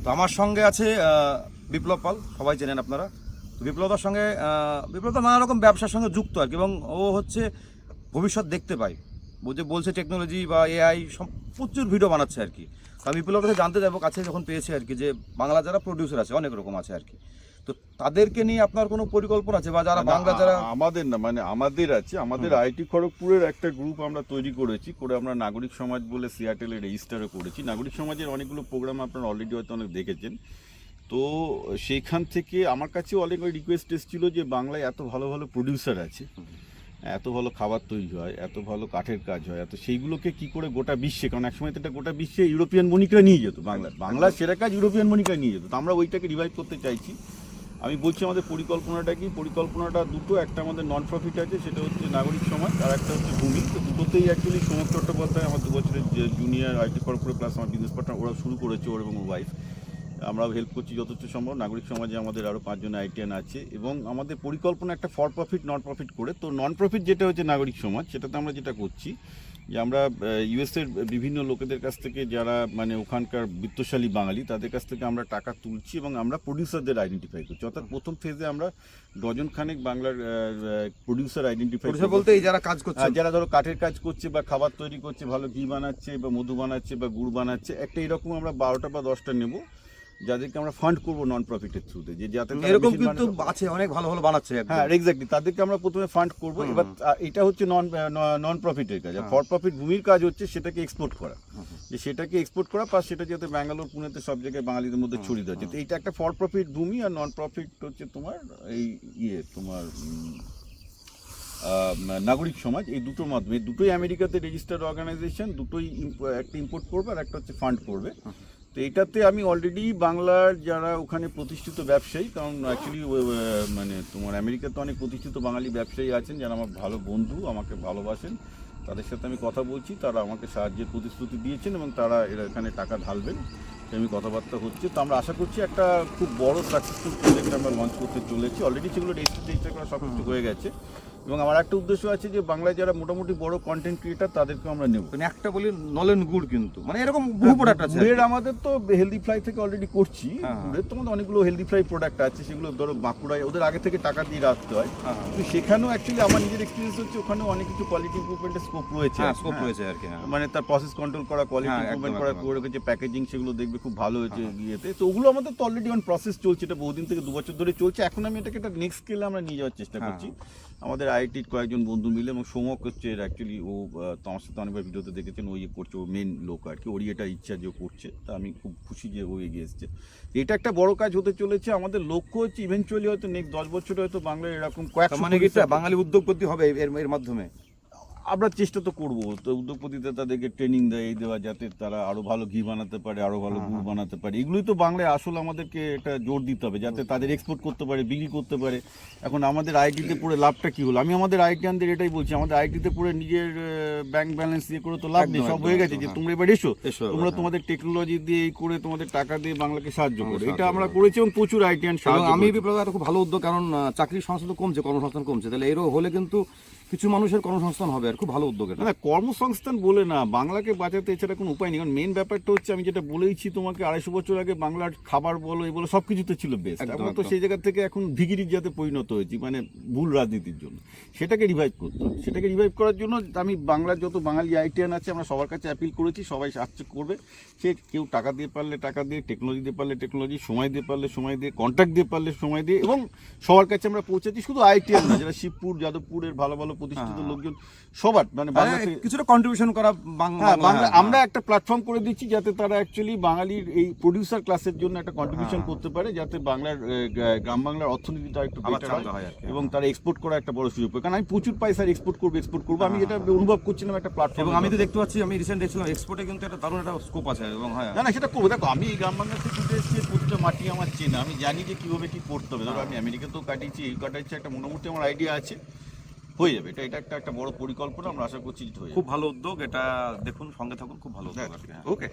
তো আমার সঙ্গে আছে বিপ্লব পাল, সবাই চেনেন আপনারা। তো বিপ্লবদার সঙ্গে বিপ্লবদা নানা রকম ব্যবসার সঙ্গে যুক্ত আর কি, এবং ও হচ্ছে ভবিষ্যৎ দেখতে পায়, বলছে টেকনোলজি বা এআই সব প্রচুর ভিডিও বানাচ্ছে আর কি। তো আমি বিপ্লবের কাছে জানতে যাবো, কাছে যখন পেয়েছে আর কি, যে বাংলা যারা প্রডিউসার আছে অনেক রকম আছে আর কি, তো তাদেরকে নিয়ে আপনার কোনো পরিকল্পনা আছে, বা যারা বাংলা যারা আমাদের না মানে আমাদের আছে, আমাদের আইটি খড়গপুরের একটা গ্রুপ আমরা তৈরি করেছি, করে আমরা নাগরিক সমাজ বলে সিয়াটেলে রেজিস্টারও করেছি। নাগরিক সমাজের অনেকগুলো প্রোগ্রাম আপনারা অলরেডি হয়তো অনেক দেখেছেন। তো সেইখান থেকে আমার কাছে অনেক রিকোয়েস্ট এসেছিল যে বাংলায় এত ভালো ভালো প্রডিউসার আছে, এত ভালো খাবার তৈরি হয়, এত ভালো কাঠের কাজ হয়, এত সেইগুলোকে কি করে গোটা বিশ্বে, কারণ একসময় তো এটা গোটা বিশ্বে ইউরোপিয়ান মনিকরা নিয়ে যেত, বাংলার সেরা কাজ ইউরোপিয়ান মনিকরা নিয়ে যেত। তো আমরা ওইটাকে রিভাইভ করতে চাইছি। আমি বলছি আমাদের পরিকল্পনাটা কি, পরিকল্পনাটা দুটো, একটা আমাদের নন প্রফিট আছে, সেটা হচ্ছে নাগরিক সমাজ, আর একটা হচ্ছে ভূমি। তো দুটোতেই অ্যাকচুয়ালি সৌরভ চট্টোপাধ্যায় আমার 2 বছরের যে জুনিয়র আইটি খড়গপুরে প্লাস আমার বিজনেস পার্টনার, ওরা শুরু করেছে, ওর এবং ওর ওয়াইফ। আমরাও হেল্প করছি যতটা সম্ভব। নাগরিক সমাজে আমাদের আরও 5 জন আইটিএন আছে, এবং আমাদের পরিকল্পনা একটা ফর প্রফিট নন প্রফিট করে। তো নন প্রফিট যেটা হচ্ছে নাগরিক সমাজ, সেটাতে আমরা যেটা করছি যে আমরা ইউএসের বিভিন্ন লোকেদের কাছ থেকে, যারা মানে ওখানকার বিত্তশালী বাঙালি, তাদের কাছ থেকে আমরা টাকা তুলছি এবং আমরা প্রডিউসারদের আইডেন্টিফাই করছি। অর্থাৎ প্রথম ফেজে আমরা ডজন খানেক বাংলার প্রডিউসার আইডেন্টিফাই বলতে এই যারা কাজ করছে, যারা ধরো কাঠের কাজ করছে বা খাবার তৈরি করছে, ভালো ঘি বানাচ্ছে বা মধু বানাচ্ছে বা গুড় বানাচ্ছে, একটা এরকম আমরা 12টা বা 10টা নেব, যাদেরকে আমরা ফান্ড করবো নন প্রফিটের থ্রুতে, যে যাতে এরকম কিন্তু আছে অনেক ভালো ভালো বানাচ্ছে। হ্যাঁ এক্স্যাক্টলি, তাদেরকে আমরা প্রথমে ফান্ড করবো। এবার এটা হচ্ছে নন প্রফিটের কাজ। ফর প্রফিট ভূমির কাজ হচ্ছে সেটাকে এক্সপোর্ট করা, যে সেটাকে এক্সপোর্ট করা, প্লাস সেটা যাতে ব্যাঙ্গালোর পুনেতে সব জায়গায় বাঙালিদের মধ্যে ছড়িয়ে দেওয়া হচ্ছে। তো এইটা একটা ফর প্রফিট ভূমি, আর নন প্রফিট হচ্ছে তোমার এই তোমার নাগরিক সমাজ। এই দুটোর মাধ্যমে, দুটোই আমেরিকাতে রেজিস্টার্ড অর্গানাইজেশন, দুটোই একটা ইম্পোর্ট করবে আর একটা হচ্ছে ফান্ড করবে। তো এটাতে আমি অলরেডি বাংলার যারা ওখানে প্রতিষ্ঠিত ব্যবসায়ী, কারণ অ্যাকচুয়ালি মানে তোমার আমেরিকাতে অনেক প্রতিষ্ঠিত বাঙালি ব্যবসায়ী আছেন যারা আমার ভালো বন্ধু, আমাকে ভালোবাসেন, তাদের সাথে আমি কথা বলছি, তারা আমাকে সাহায্যের প্রতিশ্রুতি দিয়েছেন এবং তারা এখানে টাকা ঢালবেন, আমি কথাবার্তা হচ্ছে। তো আমরা আশা করছি একটা খুব বড় সাকসেসফুল প্রজেক্ট আমরা লঞ্চ করতে চলেছি। অলরেডি সেগুলো রেজিস্টার করা সব কিছু হয়ে গেছে, এবং আমার একটা উদ্দেশ্য আছে যে বাংলায় যারা মোটামুটি বড় কন্টেন্ট ক্রিয়েটার, তাদেরকে আমরা নেব। একটা বলি নলেন গুড়, কিন্তু মানে এরকম বহু প্রোডাক্ট আছে। গুড়ের আমাদের তো হেলদি ফ্লাই থেকে অলরেডি করছি, গুড়ের তো আমাদের অনেকগুলো হেলদি ফ্লাই প্রোডাক্ট আছে, সেগুলো ধরো বাঁকুড়ায় ওদের আগে থেকে টাকা দিয়ে রাখতে হয়। তো সেখানেও অ্যাকচুয়ালি আমার নিজের এক্সপিরিয়েন্স হচ্ছে, ওখানেও অনেক কিছু কোয়ালিটি ইমপ্রুভমেন্টের স্কোপ রয়েছে আর কি। মানে তার প্রসেস কন্ট্রোল করা, কোয়ালিটি ইমপ্রুভমেন্ট করা, করে যে প্যাকেজিং, সেগুলো দেখবে খুব ভালো হয়েছে ইয়েতে। তো ওগুলো আমাদের তো অলরেডি অন প্রসেস চলছে, এটা বহুদিন থেকে 2 বছর ধরে চলছে। এখন আমি এটাকে একটা নেক্সট স্কেলে আমরা নিয়ে যাওয়ার চেষ্টা করছি, আমাদের আইটির কয়েকজন বন্ধু মিলে। এবং সৌমক হচ্ছে অ্যাকচুয়ালি ও তোমার সাথে অনেকবার ভিডিওতে দেখেছেন, ও করছে, ও মেন লোক আর কি, ওরই এটা ইচ্ছা যে ও করছে। তা আমি খুব খুশি যে ও এগিয়ে এসছে। এটা একটা বড় কাজ হতে চলেছে। আমাদের লক্ষ্য হচ্ছে ইভেনচুয়ালি হয়তো নেক্সট 10 বছরে হয়তো বাংলায় এরকম কয়েকশো, মানে বাঙালি উদ্যোগপতি হবে এর মাধ্যমে। আমরা চেষ্টা তো করবো, তো উদ্যোগপতিতে তাদেরকে ট্রেনিং দেওয়া, যাতে তারা আরো ভালো ঘি বানাতে পারে, আরো ভালো গুড় বানাতে পারে। এগুলোই তো বাংলায় আসলে আমাদেরকে একটা জোর দিতে হবে, যাতে তাদের এক্সপোর্ট করতে পারে, বিক্রি করতে পারে। এখন আমাদের আইটিতে পড়ে লাভটা কি হলো? আমি আমাদের আইটিয়ানদের এটাই বলছি, আমাদের আইটিতে পড়ে নিজের ব্যাংক ব্যালেন্স দিয়ে করে তো লাভ নেই, সব হয়ে গেছে। যে তোমরা এবার এসো, তোমরা তোমাদের টেকনোলজি দিয়ে এই করে, তোমাদের টাকা দিয়ে বাংলাকে সাহায্য করো। এটা আমরা করেছি এবং প্রচুর আইটিয়ান সাহায্য। আমি বিপ্লব খুব ভালো উদ্যোগ, কারণ চাকরির সংস্থান তো কমছে, কর্মসংস্থান কমছে, তাহলে এরও হলে কিন্তু কিছু মানুষের কর্মসংস্থান হবে। আর খুব ভালো উদ্যোগ এটা। না, কর্মসংস্থান বলে না, বাংলাকে বাঁচাতে এছাড়া কোনো উপায় নেই। কারণ মেন ব্যাপারটা হচ্ছে, আমি যেটা বলেইছি তোমাকে, 250 বছর আগে বাংলার খাবার বলো, এই বলো, সবকিছুতে ছিল বেস্ট। আমরা তো সেই জায়গা থেকে এখন ভিগিরির যাতে পরিণত হয়েছি, মানে ভুল রাজনীতির জন্য। সেটাকে রিভাইভ করতে হবে। সেটাকে রিভাইভ করার জন্য আমি বাংলার যত বাঙালি আইটিএন আছে, আমরা সবার কাছে অ্যাপিল করেছি, সবাই সাহায্য করবে। সে কেউ টাকা দিয়ে পারলে টাকা দিয়ে, টেকনোলজি দিয়ে পারলে টেকনোলজি, সময় দিয়ে পারলে সময় দিয়ে, কন্ট্যাক্ট দিয়ে পারলে সময় দিয়ে, এবং সবার কাছে আমরা পৌঁছেছি। শুধু আইটিএন না, যারা শিবপুর, যাদবপুরের ভালো ভালো প্রতিষ্ঠিত লোকজন, সবার মানে কিছুটা কন্ট্রিবিউশন করা। বাংলা আমরা একটা প্ল্যাটফর্ম করে দিচ্ছি, যাতে তারা অ্যাকচুয়ালি বাঙালির এই প্রডিউসার ক্লাসের জন্য একটা কন্ট্রিবিউশন করতে পারে, যাতে বাংলার গ্রাম বাংলার অর্থনীতিটা একটু বেটার হয় এবং তারা এক্সপোর্ট করা একটা বড় সুযোগ পায়। কারণ আমি প্রচুর পয়সার এক্সপোর্ট করবো, আমি এটা অনুভব করছিলাম একটা প্ল্যাটফর্ম। এবং আমি তো দেখতে পাচ্ছি, আমি রিসেন্ট দেখছিলাম এক্সপোর্টে কিন্তু একটা দারুণ একটা স্কোপ আছে। এবং না সেটা করবো। দেখো, আমি এই গ্রাম বাংলা থেকে উঠে এসেছি, প্রতিটা মাটি আমার চেনা, আমি জানি যে কিভাবে কি করতে হবে। ধরো আমি আমেরিকাতেও কাটিয়েছি, এই কাটাচ্ছি, একটা মোটামুটি আমার আইডিয়া আছে, হয়ে যাবে। এটা একটা বড় পরিকল্পনা, আমরা আশা করছি হয়ে যাবে। খুব ভালো উদ্যোগ এটা, দেখুন, সঙ্গে থাকুন, খুব ভালো উদ্যোগ। ওকে।